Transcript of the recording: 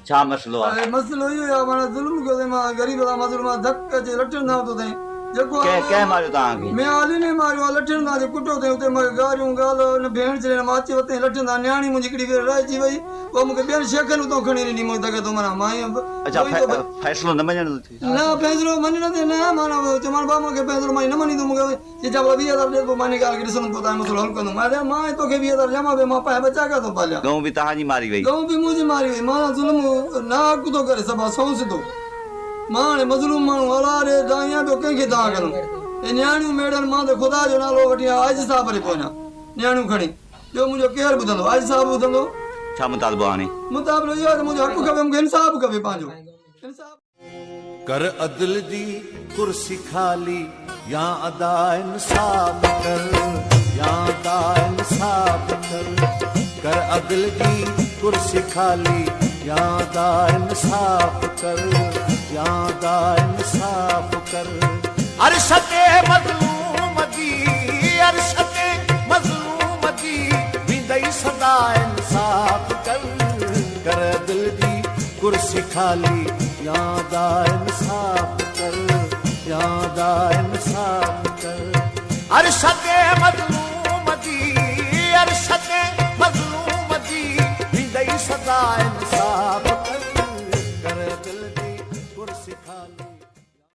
छा मसलो आहे? मसलो इहो आहे माना ज़ुल्म कयो अथई मां ग़रीब था मज़लूम धक अचे लठनि था थो अथई जेको कंहिं मारियो तव्हांखे? मैं आली ने मारियो आहे लठनि था कुटो अथई उते मां गारियूं ॻाल्हि हिन भेण चई मां अची वरितई लठनि था न्याणी मुंहिंजी हिकिड़ी भेण रहिजी वई पोइ मूंखे ॿियनि शेखनि उतां खणी ॾिनी मूंखे लॻे थो माना मां अच्छा फ़ैसिलो न मञण थी? न फ़ैसिलो मञण ते न माना चवण बाबा मूंखे फ़ैसिलो मां न मञींदुमि मूंखे चई भला 20,000 ॾे पोइ मां हिन ॻाल्हि खे ॾिसंदुमि पोइ तव्हां मसलो हल कंदुमि मां तोखे 20,000 जमा पे मां पाए बचा किथां पालिया गऊं बि तव्हांजी मारी वई? गऊं बि मुंहिंजी मारी वई मां ज़ुल्म ना हक़ थो करे सभु सौ सिधो मां हाणे मज़लूम माण्हू औलाद दाइयां ॿियो कंहिंखे तव्हां कंदुमि हे नियाणियूं मेड़नि मां त ख़ुदा जो नालो वठी आज साहब वरी पहुचा नियाणियूं खणी ॿियो मुंहिंजो केरु ॿुधंदो आज साहब ॿुधंदो छा मुतालबो हाणे? मुताबिक़ इहो आहे त मुंहिंजो हक़ खपे मूंखे इंसाफ़ खपे पंहिंजो इंसाफ़ कर अदल जी कुर्सी खाली या अदा इंसाफ कर या अदा इंसाफ कर अदल जी कुर्सी खाली या अदा इंसाफ कर या अदा इंसाफ कर अरशते मज़लूम दी अरशते मज़लूम दी विंदई सदा इंसाफ कर अदल जी कुर्सी खाली यादा इंसाफ कर यादा इंसाफ कर अरशते मज़लूम दी विंदई सदा